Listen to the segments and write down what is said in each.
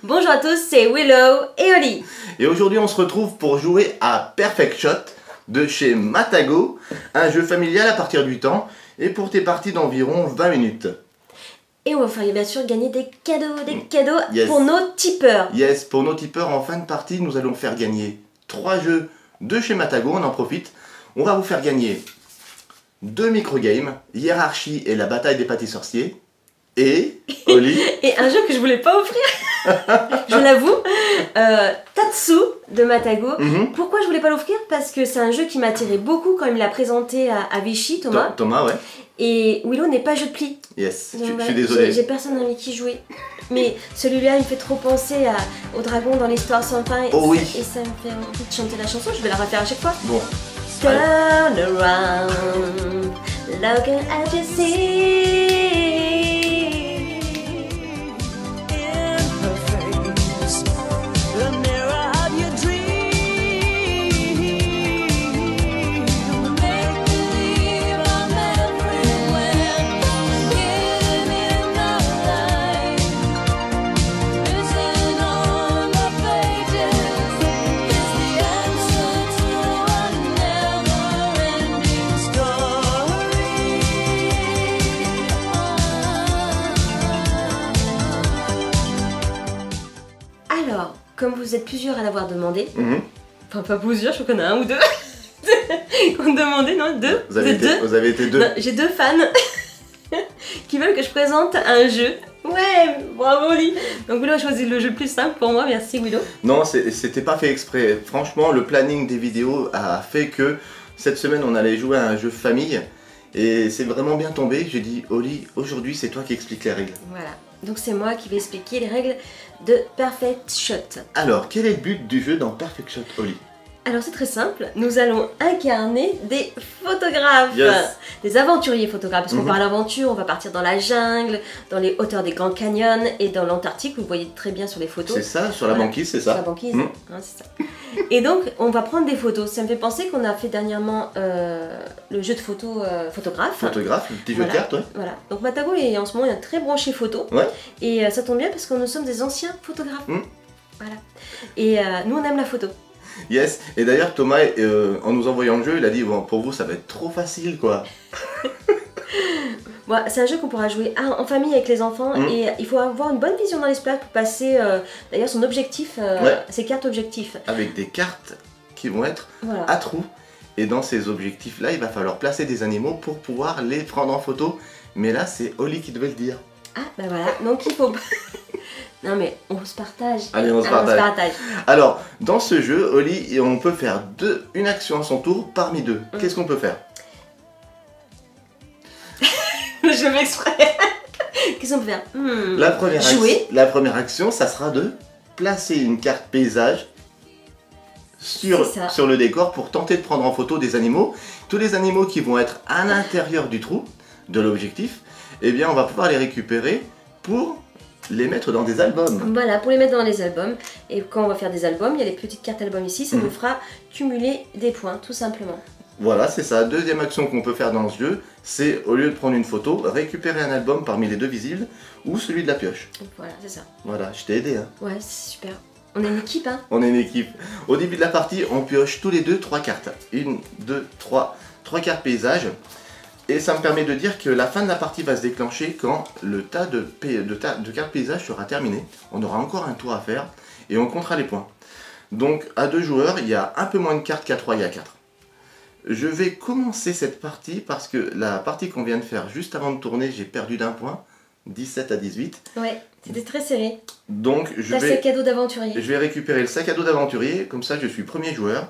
Bonjour à tous, c'est Willow et Oli. Et aujourd'hui on se retrouve pour jouer à Perfect Shot de chez Matago, un jeu familial à partir de 8 ans et pour tes parties d'environ 20 minutes. Et on va faire bien sûr gagner des cadeaux Yes. pour nos tipeurs. Yes, pour nos tipeurs en fin de partie nous allons faire gagner 3 jeux de chez Matago, on en profite. On va vous faire gagner 2 microgames, Hiérarchie et la bataille des pâtis sorciers. Et, Oli, Et un jeu que je voulais pas offrir, je l'avoue, Tatsu de Matago. Pourquoi je voulais pas l'offrir? Parce que c'est un jeu qui m'attirait beaucoup quand il me l'a présenté à Vichy, Thomas. Thomas, ouais. Et Willow n'est pas jeu de pli. Yes, Donc, je suis désolé. J'ai personne avec qui jouer. Mais celui-là, il me fait trop penser au dragon dans l'histoire sans fin. Oh oui. Et ça me fait envie de chanter la chanson, je vais la refaire à chaque fois. Bon. Turn around, looking at your sea. Alors, comme vous êtes plusieurs à l'avoir demandé, enfin pas plusieurs, je crois qu'on a un ou deux, qu'on demandait, non, deux. Vous avez été deux. Non, j'ai deux fans qui veulent que je présente un jeu. Ouais, bravo Oli. Donc Willow a choisi le jeu le plus simple pour moi, merci Willow. Non, c'était pas fait exprès. Franchement, le planning des vidéos a fait que cette semaine on allait jouer à un jeu famille et c'est vraiment bien tombé. J'ai dit, Oli, aujourd'hui c'est toi qui expliques les règles. Voilà, donc c'est moi qui vais expliquer les règles de Perfect Shot. Alors, quel est le but du jeu dans Perfect Shot, Oli? Alors c'est très simple, nous allons incarner des photographes, Yes. des aventuriers photographes, parce qu'on parle aventure, on va partir dans la jungle, dans les hauteurs des Grands Canyons et dans l'Antarctique, vous voyez très bien sur les photos. C'est ça, sur la banquise, c'est ça. Sur la banquise, hein, c'est ça. Et donc on va prendre des photos, ça me fait penser qu'on a fait dernièrement le jeu de photographe. Photographe, le petit jeu de cartes, ouais. Voilà, donc Matago est en ce moment il est très branché photo, Ouais. et ça tombe bien parce que nous sommes des anciens photographes. Voilà. Et nous on aime la photo. Yes, et d'ailleurs Thomas, en nous envoyant le jeu, il a dit, bon, pour vous ça va être trop facile quoi. Bon, c'est un jeu qu'on pourra jouer en famille avec les enfants et il faut avoir une bonne vision dans l'espace pour passer d'ailleurs son objectif, ses cartes objectifs. Avec des cartes qui vont être Voilà. à trous. Et dans ces objectifs là, il va falloir placer des animaux pour pouvoir les prendre en photo. Mais là c'est Oli qui devait le dire. Ah bah voilà, donc il faut... Non mais on se partage. Allez, on se partage. Alors, dans ce jeu, Oli, on peut faire une action à son tour parmi deux. Qu'est-ce qu'on peut faire? Je m'exprès. Qu'est-ce qu'on peut faire? Jouer. La première action, ça sera de placer une carte paysage sur le décor pour tenter de prendre en photo des animaux. Tous les animaux qui vont être à l'intérieur du trou de l'objectif, eh bien on va pouvoir les récupérer pour les mettre dans des albums. Voilà, pour les mettre dans les albums. Et quand on va faire des albums, il y a les petites cartes albums ici, ça nous fera cumuler des points, tout simplement. Voilà, c'est ça. Deuxième action qu'on peut faire dans ce jeu, c'est au lieu de prendre une photo, récupérer un album parmi les deux visibles ou celui de la pioche. Voilà, c'est ça. Voilà, je t'ai aidé. Hein. Ouais, c'est super. On est une équipe, hein. On est une équipe. Au début de la partie, on pioche tous les deux 3 cartes. 1, 2, 3. 3 cartes paysage. Et ça me permet de dire que la fin de la partie va se déclencher quand le tas de cartes paysage sera terminé. On aura encore un tour à faire et on comptera les points. Donc à 2 joueurs, il y a un peu moins de cartes qu'à 3, il y a 4. Je vais commencer cette partie parce que la partie qu'on vient de faire juste avant de tourner, j'ai perdu d'1 point. 17 à 18. Ouais, c'était très serré. Donc je vais... sac à dos d'aventurier. Je vais récupérer le sac à dos d'aventurier, comme ça je suis premier joueur.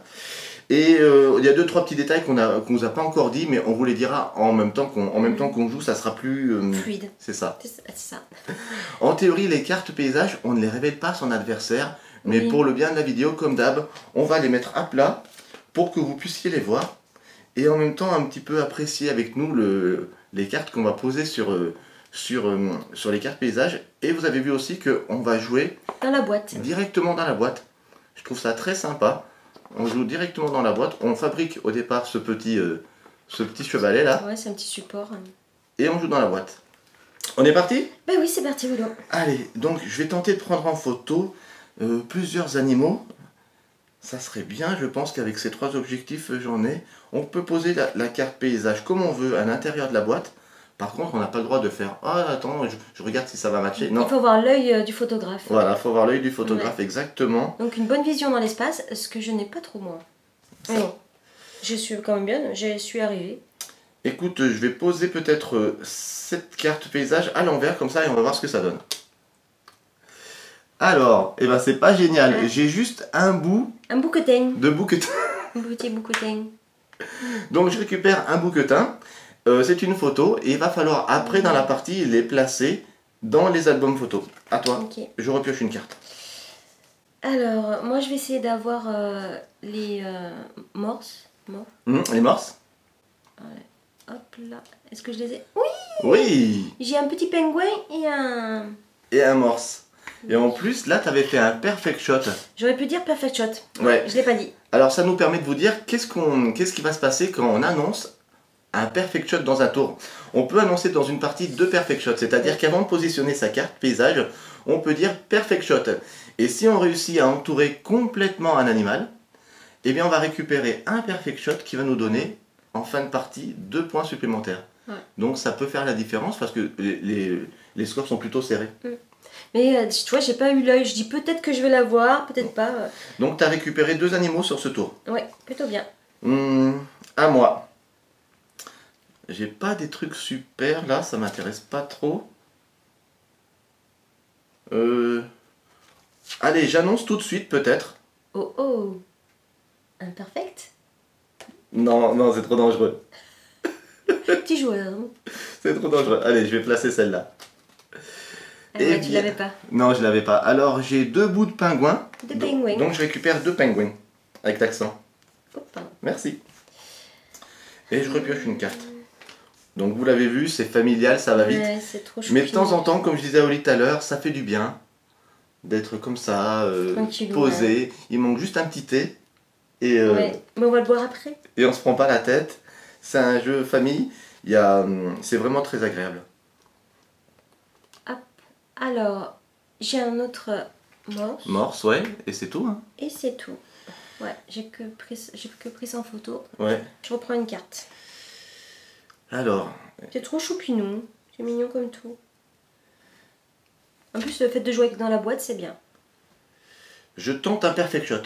Et il y a 2-3 petits détails qu'on nous a pas encore dit, mais on vous les dira en même temps qu'on joue, ça sera plus fluide. C'est ça. C'est ça. En théorie, les cartes paysages, on ne les révèle pas à son adversaire, mais pour le bien de la vidéo, comme d'hab, on va les mettre à plat pour que vous puissiez les voir et en même temps un petit peu apprécier avec nous les cartes qu'on va poser sur les cartes paysages. Et vous avez vu aussi qu'on va jouer dans la boîte. Directement dans la boîte. Je trouve ça très sympa. On joue directement dans la boîte. On fabrique au départ ce petit chevalet là. Ouais, c'est un petit support. Et on joue dans la boîte. On est parti? Ben oui, c'est parti, Willow. Allez, donc je vais tenter de prendre en photo plusieurs animaux. Ça serait bien, je pense qu'avec ces 3 objectifs j'en ai. On peut poser la carte paysage comme on veut à l'intérieur de la boîte. Par contre, on n'a pas le droit de faire ah attends, je regarde si ça va matcher. Non. Il faut voir l'œil du photographe. Voilà, il faut avoir l'œil du photographe, exactement. Donc une bonne vision dans l'espace, ce que je n'ai pas trop moi. Mais bon, je suis quand même bien, je suis arrivée. Écoute, je vais poser peut-être cette carte paysage à l'envers comme ça et on va voir ce que ça donne. Alors, eh ben c'est pas génial. Ouais. J'ai juste un bout Un bouquetin. de bouquetin. Un petit bouquetin. Donc je récupère un bouquetin. C'est une photo et il va falloir après dans la partie les placer dans les albums photos. À toi. Ok. Je repioche une carte. Alors, moi je vais essayer d'avoir les morses. Les morses. Hop là. Est-ce que je les ai? Oui! Oui. J'ai un petit pingouin et un... Et un morse. Et en plus, là, tu avais fait un perfect shot. J'aurais pu dire perfect shot. Ouais. Je l'ai pas dit. Alors ça nous permet de vous dire qu'est-ce qui va se passer quand on annonce un perfect shot dans un tour. On peut annoncer dans une partie 2 perfect shots, c'est-à-dire qu'avant de positionner sa carte paysage, on peut dire perfect shot. Et si on réussit à entourer complètement un animal, eh bien on va récupérer un perfect shot qui va nous donner en fin de partie 2 points supplémentaires. Ouais. Donc ça peut faire la différence parce que les scores sont plutôt serrés. Mais tu vois, j'ai pas eu l'œil. Je dis peut-être que je vais l'avoir, peut-être pas. Donc tu as récupéré 2 animaux sur ce tour. Ouais, plutôt bien. À moi. J'ai pas des trucs super là, ça m'intéresse pas trop. Allez, j'annonce tout de suite peut-être. Oh oh. Imperfect. Non, non, c'est trop dangereux. Petit joueur. C'est trop dangereux. Allez, je vais placer celle-là. Ah ouais, tu l'avais pas. Non, je l'avais pas. Alors, j'ai 2 bouts de pingouin. De pingouin. Donc, je récupère 2 pingouins. Avec l'accent. Oh, pardon. Merci. Et je repioche une carte. Donc, vous l'avez vu, c'est familial, ça va vite. Ouais, c'est trop Mais de temps en temps, comme je disais à Oli tout à l'heure, ça fait du bien d'être comme ça, posé. Ouais. Il manque juste un petit thé. Et, ouais, mais on va le boire après. Et on se prend pas la tête. C'est un jeu famille. C'est vraiment très agréable. Hop. Alors, j'ai un autre morse. Morse, ouais. Et c'est tout. Hein. Et c'est tout. Ouais, j'ai que pris ça en photo. Ouais. Je reprends une carte. Alors. C'est trop choupinou. C'est mignon comme tout. En plus, le fait de jouer dans la boîte, c'est bien. Je tente un perfect shot.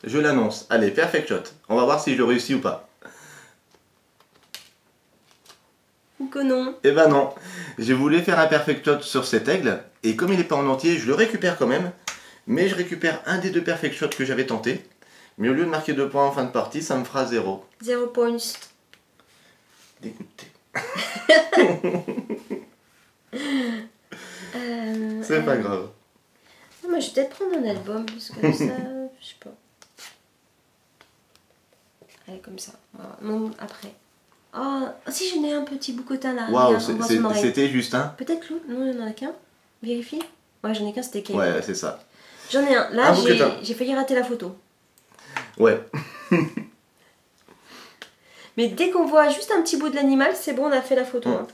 Je l'annonce. Allez, perfect shot. On va voir si je le réussis ou pas. Ou que non. Eh ben non. J'ai voulu faire un perfect shot sur cet aigle. Et comme il n'est pas en entier, je le récupère quand même. Mais je récupère un des 2 perfect shots que j'avais tenté. Mais au lieu de marquer 2 points en fin de partie, ça me fera 0. 0 points. Dégoûté. C'est pas grave. Non, mais je vais peut-être prendre un album, parce que ça, je sais pas. Allez, comme ça. Non, après. Oh, si j'en ai un petit boucotin là. Waouh, c'était juste un. Peut-être l'autre. Non, il y en a qu'un. Vérifie. Ouais, j'en ai qu'un, c'était quel. Ouais, c'est ça. J'en ai un. Là, j'ai failli rater la photo. Ouais. Mais dès qu'on voit juste un petit bout de l'animal, c'est bon, on a fait la photo. Hein.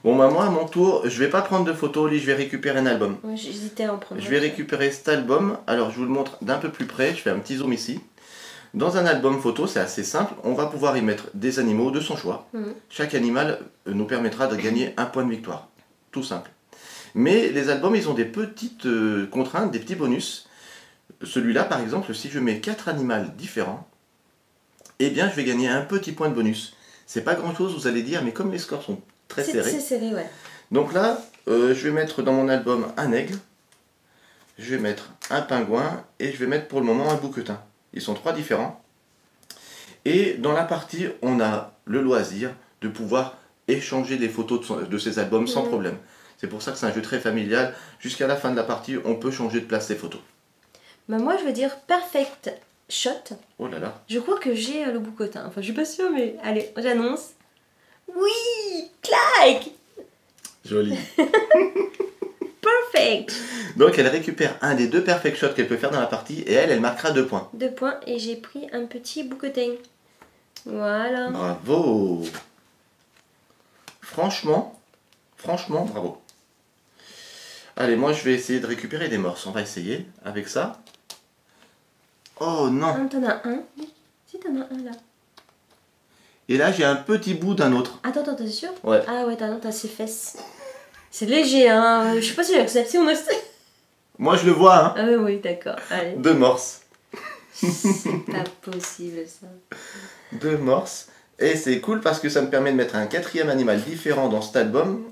Bon, bah moi, à mon tour, je vais pas prendre de photo, je vais récupérer un album. Ouais, j'hésitais à en prendre. Je vais récupérer cet album. Alors, je vous le montre d'un peu plus près. Je fais un petit zoom ici. Dans un album photo, c'est assez simple. On va pouvoir y mettre des animaux de son choix. Chaque animal nous permettra de gagner un point de victoire. Tout simple. Mais les albums, ils ont des petites contraintes, des petits bonus. Celui-là, par exemple, si je mets 4 animaux différents, eh bien, je vais gagner un petit point de bonus. C'est pas grand-chose, vous allez dire, mais comme les scores sont très serrés. C'est serré, ouais. Donc là, je vais mettre dans mon album un aigle, je vais mettre un pingouin et je vais mettre pour le moment un bouquetin. Ils sont 3 différents. Et dans la partie, on a le loisir de pouvoir échanger des photos de ces albums sans problème. C'est pour ça que c'est un jeu très familial. Jusqu'à la fin de la partie, on peut changer de place ces photos. Bah moi, je veux dire perfect shot. Oh là là. Je crois que j'ai le boucotin. Enfin, je suis pas sûre, mais allez, j'annonce. Oui, clac. Joli. Perfect. Donc elle récupère un des 2 perfect shots qu'elle peut faire dans la partie et elle marquera 2 points. 2 points et j'ai pris un petit bouquetin. Voilà. Bravo. Franchement, Franchement, bravo. Allez, moi je vais essayer de récupérer des morses. On va essayer avec ça. Oh non. Ah, t'en as un. Si, t'en as un là. Et là, j'ai un petit bout d'un autre. Attends, t'es sûr? Ouais. Ah ouais, t'as ses fesses. C'est léger, hein. Je sais pas si j'ai accepté ou non. Moi, je le vois, hein. Ah oui, d'accord. Allez. 2 morses. C'est pas possible ça. 2 morses. Et c'est cool parce que ça me permet de mettre un 4e animal différent dans cet album.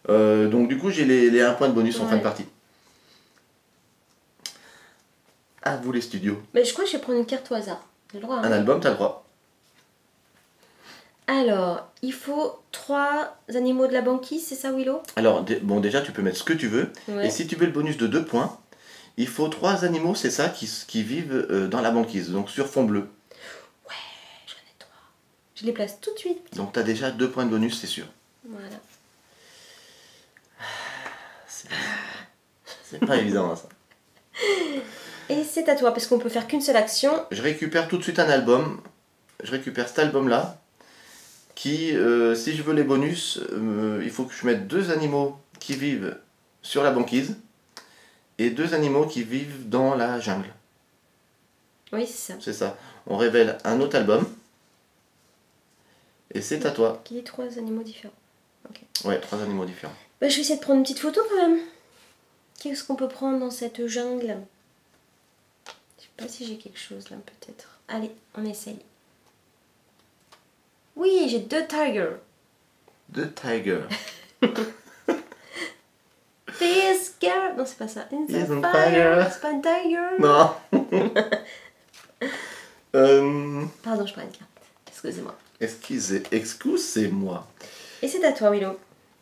Donc du coup, j'ai les 1 point de bonus en fin de partie. À vous les studios. Mais je crois que je vais prendre une carte au hasard. J'ai le droit. Hein. Un album, t'as le droit. Alors, il faut 3 animaux de la banquise, c'est ça Willow? Alors, bon, déjà, tu peux mettre ce que tu veux. Ouais. Et si tu veux le bonus de 2 points, il faut 3 animaux, c'est ça, qui vivent dans la banquise, donc sur fond bleu. Ouais, j'en ai 3. Je les place tout de suite. Donc, tu as déjà 2 points de bonus, c'est sûr. Voilà. C'est pas évident, ça. Et c'est à toi, parce qu'on peut faire qu'une seule action. Je récupère tout de suite un album. Je récupère cet album-là. Qui, si je veux les bonus, il faut que je mette 2 animaux qui vivent sur la banquise et 2 animaux qui vivent dans la jungle. Oui, c'est ça. C'est ça. On révèle un autre album. Et c'est à toi. Qui dit 3 animaux différents. Ok. Ouais, 3 animaux différents. Bah, je vais essayer de prendre une petite photo quand même. Qu'est-ce qu'on peut prendre dans cette jungle? Je sais pas si j'ai quelque chose là, peut-être. Allez, on essaye. Oui, j'ai 2 tigers. 2 tigers. This girl... Non, c'est pas ça. It's It's a on fire. fire. C'est pas un tiger. Non. Pardon, je prends une carte. Excusez-moi. Excusez-moi. Et c'est à toi, Willow.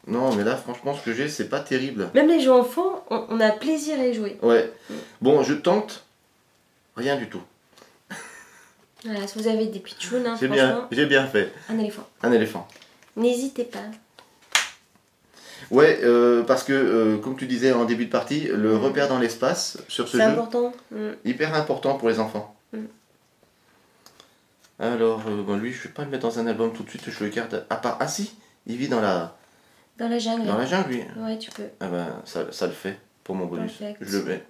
Non, mais là, franchement, ce que j'ai, c'est pas terrible. Même les jeux enfants, on a plaisir à y jouer. Ouais. Bon, je tente. Rien du tout. Voilà, si vous avez des pitchouns, hein, J'ai bien fait. Un éléphant. Un éléphant. N'hésitez pas. Ouais, parce que, comme tu disais en début de partie, le repère dans l'espace sur ce jeu, C'est important. hyper important pour les enfants. Alors, lui, je vais pas le mettre dans un album tout de suite, je le garde à part. Ah si, il vit dans la jungle. Dans la jungle, lui. Ouais, tu peux. Ah ben, ça le fait pour mon bonus. Perfect. Je le mets.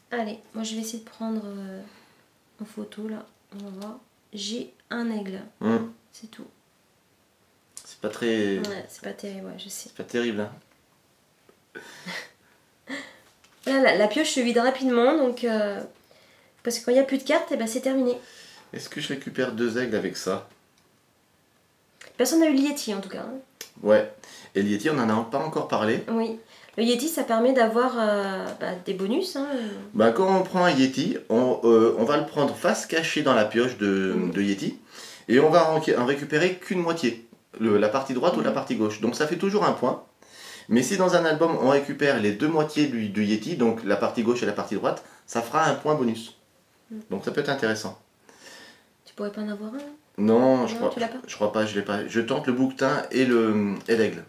Allez, moi je vais essayer de prendre en photo là. On va voir. J'ai un aigle. C'est tout. C'est pas très... Ouais, c'est pas terrible, ouais, je sais. C'est pas terrible, hein. Là, la pioche se vide rapidement, donc... parce que quand il n'y a plus de cartes, et ben c'est terminé. Est-ce que je récupère 2 aigles avec ça? Personne n'a eu le Yeti en tout cas. Hein. Ouais. Et le Yeti, on en a pas encore parlé. Oui. Le Yeti, ça permet d'avoir des bonus. Hein. Bah, quand on prend un Yeti, on va le prendre face cachée dans la pioche de Yeti. Et on va en récupérer qu'une moitié. La partie droite ou la partie gauche. Donc ça fait toujours un point. Mais si dans un album, on récupère les 2 moitiés du Yeti, donc la partie gauche et la partie droite, ça fera un point bonus. Donc ça peut être intéressant. Tu pourrais pas en avoir un? Non, tu l'as pas? je crois pas, je l'ai pas. Je tente le bouquetin et l'aigle.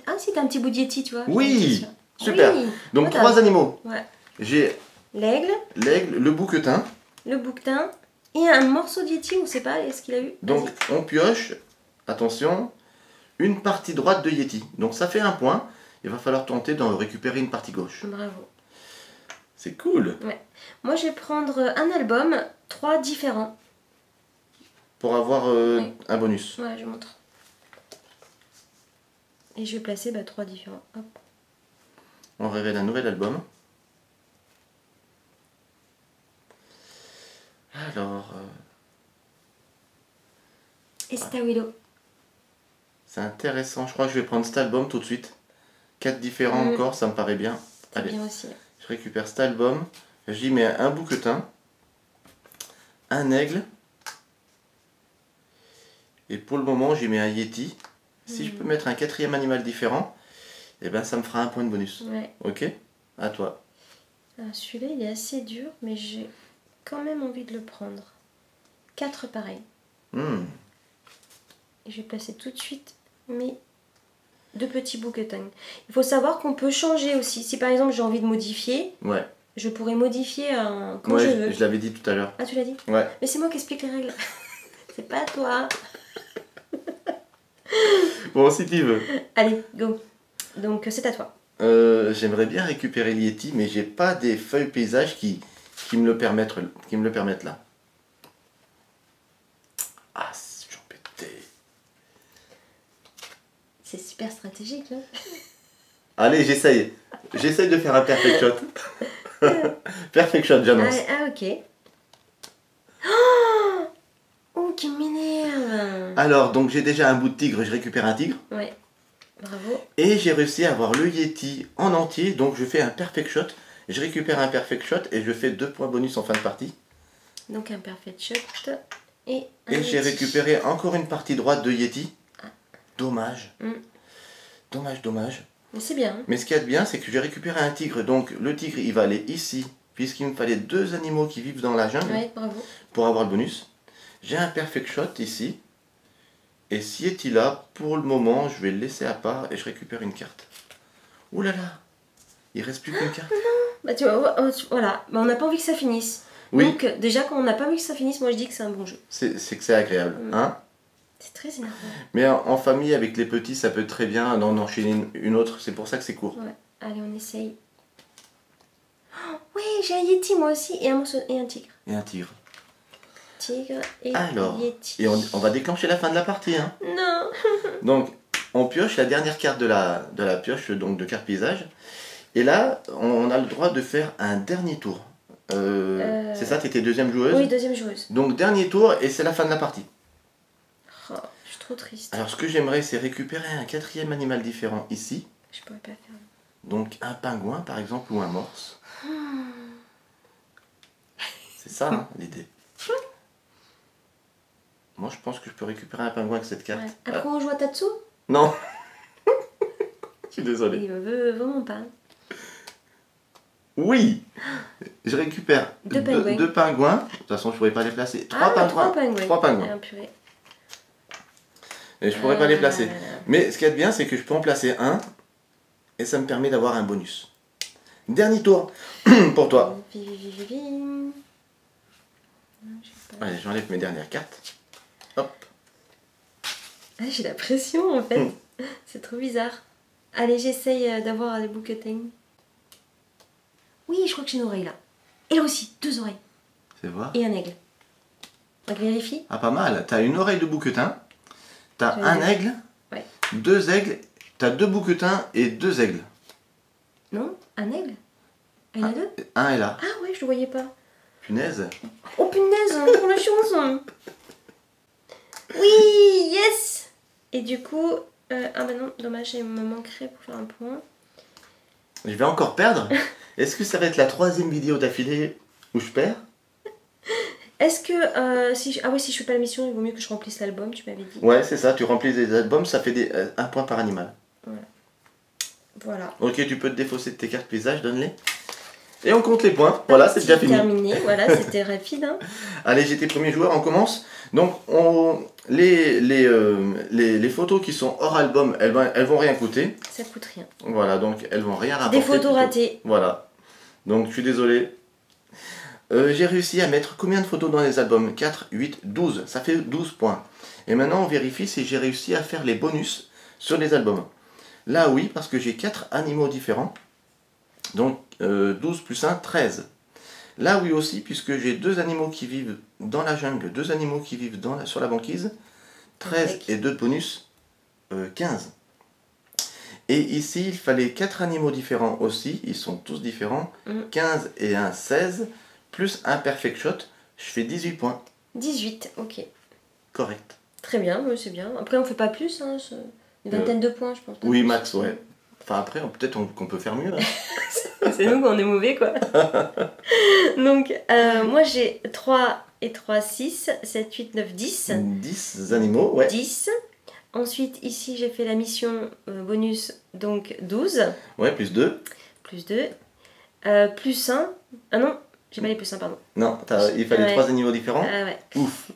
Ah si, t'as un petit bout de Yeti, tu vois. Oui, super. Oui. Donc Voilà. 3 animaux. Ouais. J'ai L'aigle, le bouquetin. le bouquetin et un morceau de Yeti, on sait pas, est-ce qu'il a eu? Donc on pioche, attention, une partie droite de Yeti. Donc ça fait un point. Il va falloir tenter d'en récupérer une partie gauche. Bravo. C'est cool. Ouais. Moi je vais prendre un album, 3 différents. Pour avoir un bonus. Ouais, je montre. Et je vais placer 3 différents. Hop. On révèle un nouvel album. Alors... Et c'est à Willow. C'est intéressant. Je crois que je vais prendre cet album tout de suite. 4 différents encore, ça me paraît bien. C'est Allez, bien aussi. je récupère cet album. J'y mets un bouquetin. Un aigle. Et pour le moment, j'y mets un Yeti. Si je peux mettre un 4e animal différent, eh ben, ça me fera un point de bonus. Ouais. Ok? À toi. Celui-là, il est assez dur, mais j'ai quand même envie de le prendre. 4 pareils. Et je vais placer tout de suite mes 2 petits bouquetins. Il faut savoir qu'on peut changer aussi. Si par exemple j'ai envie de modifier, Ouais. je pourrais modifier quand je veux. Je l'avais dit tout à l'heure. Ah, tu l'as dit? Ouais. Mais c'est moi qui explique les règles. C'est pas toi. Bon, si tu veux. Allez, go. Donc c'est à toi. J'aimerais bien récupérer le Yeti, mais j'ai pas des feuilles paysage qui me le permettent, là. Ah, je suis embêté. C'est super stratégique là. Allez, j'essaye. J'essaye de faire un perfect shot. Perfect shot, j'annonce. Ah, ok. Oh, qui m'énerve. Alors, donc j'ai déjà un bout de tigre, je récupère un tigre. Ouais, bravo. Et j'ai réussi à avoir le Yeti en entier, donc je fais un perfect shot. Je récupère un perfect shot et je fais 2 points bonus en fin de partie. Donc un perfect shot et un Et j'ai Yeti. récupéré encore une partie droite de Yeti. Dommage. Dommage, dommage. Mais c'est bien. Mais ce qu'il y a de bien, c'est que j'ai récupéré un tigre. Donc le tigre, il va aller ici, puisqu'il me fallait 2 animaux qui vivent dans la jungle Ouais, bravo. pour avoir le bonus. J'ai un perfect shot ici. Et si est-il là, pour le moment, je vais le laisser à part et je récupère une carte. Ouh là là, il reste plus qu'une carte. Bah tu vois, voilà, bah, on n'a pas envie que ça finisse. Oui. Donc déjà quand on n'a pas envie que ça finisse, moi je dis que c'est un bon jeu. C'est que c'est agréable, hein. C'est très énervant. Mais en famille, avec les petits, ça peut très bien en enchaîner une autre. C'est pour ça que c'est court. Ouais, allez on essaye. Oh, ouais, j'ai un Yeti moi aussi et un morceau et un tigre. Et un tigre. Tigre et Alors, Yeti. et on va déclencher la fin de la partie, hein. Non. Donc, on pioche la dernière carte de la pioche, donc de carte paysage. Et là, on a le droit de faire un dernier tour. C'est ça, t'étais deuxième joueuse? Oui, deuxième joueuse. Donc, dernier tour et c'est la fin de la partie. Oh, je suis trop triste. Alors, ce que j'aimerais, c'est récupérer un 4e animal différent ici. Je pourrais pas faire. Donc, un pingouin, par exemple, ou un morse. C'est ça, hein, l'idée. Moi, je pense que je peux récupérer un pingouin avec cette carte. Ouais. Après on joue à Tatsu? Non. Je suis désolé. Il veut vraiment pas. Oui. Je récupère Deux pingouins. deux pingouins. De toute façon, je pourrais pas les placer. Trois Trois pingouins. Ah, purée. Et je pourrais pas les placer. Là, là. Mais ce qu'il y a de bien, c'est que je peux en placer un. Et ça me permet d'avoir un bonus. Dernier tour pour toi. Non, j'ai pas. Allez, j'enlève mes dernières cartes. Hop. Ah, j'ai la pression en fait. C'est trop bizarre. Allez, j'essaye d'avoir les bouquetins. Oui, je crois que j'ai une oreille là. Et là aussi, 2 oreilles. C'est voir. Et un aigle. Donc vérifie. Ah, pas mal. T'as une oreille de bouquetin. T'as J'en ai un deux. aigle. Ouais. 2 aigles. T'as 2 bouquetins et 2 aigles. Non, un aigle. Ah, il y en a 2. Un est là. Ah ouais, je le voyais pas. Punaise. Oh punaise, trop la chance. Oui, yes. Et du coup, ah bah non, dommage, il me manquerait pour faire un point. Je vais encore perdre. Est-ce que ça va être la 3e vidéo d'affilée où je perds? Est-ce que si je... Ah oui, si je fais pas la mission, il vaut mieux que je remplisse l'album, tu m'avais dit. Ouais, c'est ça. Tu remplis des albums, ça fait un point par animal. Voilà. Ok, tu peux te défausser de tes cartes paysage, donne-les. Et on compte les points. Voilà, c'est déjà fini. Terminé, voilà, c'était rapide. Hein. Allez, j'étais premier joueur, on commence. Donc, les photos qui sont hors album, elles vont rien coûter. Ça coûte rien. Voilà, donc elles vont rien rapporter. Des photos ratées. Voilà. Donc, je suis désolé. J'ai réussi à mettre combien de photos dans les albums? 4, 8, 12. Ça fait 12 points. Et maintenant, on vérifie si j'ai réussi à faire les bonus sur les albums. Là, oui, parce que j'ai 4 animaux différents. Donc, 12 plus 1, 13. Là, oui aussi, puisque j'ai 2 animaux qui vivent dans la jungle, 2 animaux qui vivent sur la banquise. 13 et 2 de bonus, 15. Et ici, il fallait 4 animaux différents aussi. Ils sont tous différents. 15 et 1, 16. Plus un perfect shot, je fais 18 points. 18, ok. Correct. Très bien, oui, c'est bien. Après, on fait pas plus, hein, une vingtaine de points, je pense. Oui, max, ouais. Enfin, après, peut-être qu'on peut faire mieux. Hein. C'est nous qu'on est mauvais, quoi. Donc, moi, j'ai 3 et 3, 6, 7, 8, 9, 10. 10 animaux, ouais. 10. Ensuite, ici, j'ai fait la mission bonus, donc 12. Ouais, plus 2. Plus 2. Plus 1. Ah non, j'ai pas les plus 1, pardon. Non, il fallait 3 animaux différents. Ah ouais. Ouf.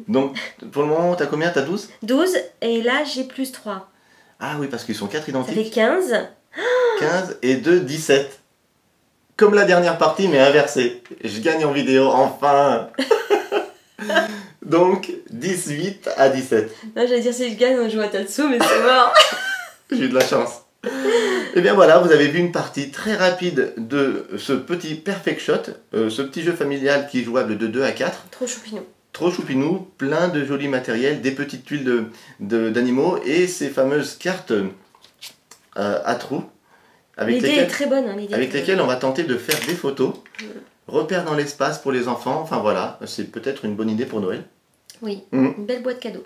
Donc, pour le moment, t'as combien? T'as 12? 12, et là, j'ai plus 3. Ah oui, parce qu'ils sont 4 Ça identiques. fait 15. 15 et 2, 17. Comme la dernière partie, mais inversée. Je gagne en vidéo, enfin. Donc 18 à 17. Là, j'allais dire si je gagne, on joue à Tatsu, mais c'est mort. J'ai eu de la chance. Et bien voilà, vous avez vu une partie très rapide de ce petit Perfect Shot, ce petit jeu familial qui est jouable de 2 à 4. Trop choupinou. Trop choupinou, plein de jolis matériels, des petites tuiles d'animaux et ces fameuses cartes à trous. L'idée est très bonne. Hein, avec lesquelles on va tenter de faire des photos. Repères dans l'espace pour les enfants, enfin voilà, c'est peut-être une bonne idée pour Noël. Oui, une belle boîte cadeau.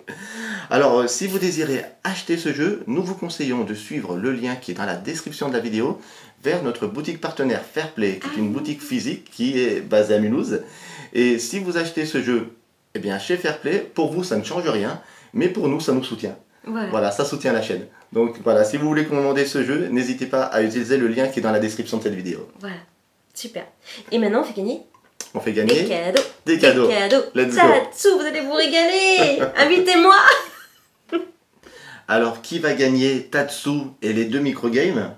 Alors, si vous désirez acheter ce jeu, nous vous conseillons de suivre le lien qui est dans la description de la vidéo vers notre boutique partenaire Fairplay, qui est une boutique physique qui est basée à Mulhouse. Et si vous achetez ce jeu, eh bien chez Fairplay, pour vous ça ne change rien, mais pour nous ça nous soutient. Voilà, ça soutient la chaîne. Donc voilà, si vous voulez commander ce jeu, n'hésitez pas à utiliser le lien qui est dans la description de cette vidéo. Voilà, super. Et maintenant on fait gagner On fait gagner des cadeaux. Des cadeaux. Let's go. Tatsu, vous allez vous régaler. Invitez-moi. Alors, qui va gagner Tatsu et les 2 microgames?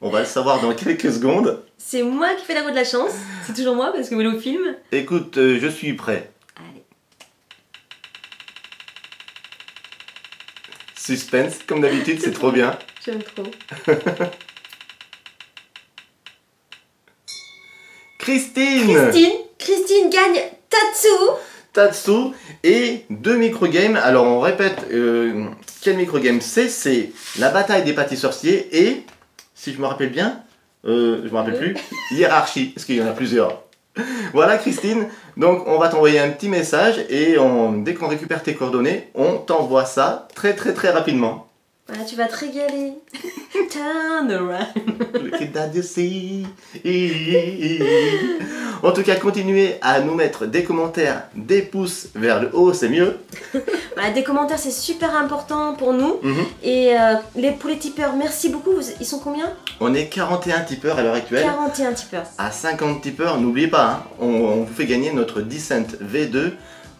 On va le savoir dans quelques secondes. C'est moi qui fais la roue de la chance. C'est toujours moi parce que Willow filme. Écoute, je suis prêt. Allez. Suspense, comme d'habitude, c'est trop bien. J'aime trop. Christine gagne Tatsu et 2 microgames. Alors on répète quel microgame c'est la bataille des pâtis sorciers et, si je me rappelle bien, je me rappelle plus, hiérarchie, parce qu'il y en a plusieurs. Voilà Christine, donc on va t'envoyer un petit message et dès qu'on récupère tes coordonnées, on t'envoie ça très rapidement. Voilà, tu vas te régaler. Turn around. Look at that you see. En tout cas, continuez à nous mettre des commentaires, des pouces vers le haut, c'est mieux. Voilà, des commentaires, c'est super important pour nous. Et pour les tipeurs, merci beaucoup. Ils sont combien? On est 41 tipeurs à l'heure actuelle. 41 tipeurs. À 50 tipeurs, n'oubliez pas, hein, on vous fait gagner notre Descent V2.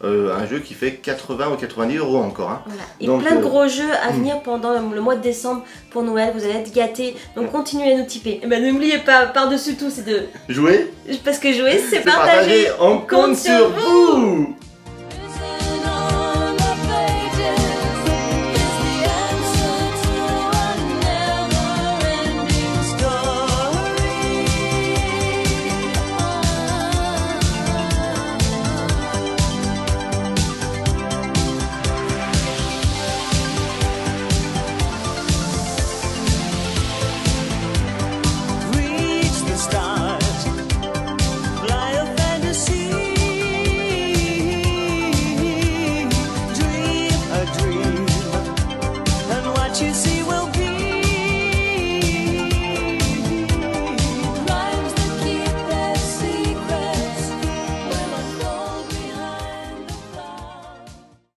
Un jeu qui fait 80 ou 90 € encore. Hein. Voilà. Et donc, plein de gros jeux à venir pendant le mois de décembre pour Noël. Vous allez être gâtés. Donc continuez à nous tiper. Et ben n'oubliez pas, par-dessus tout, c'est de jouer. Parce que jouer, c'est partager. On compte sur vous.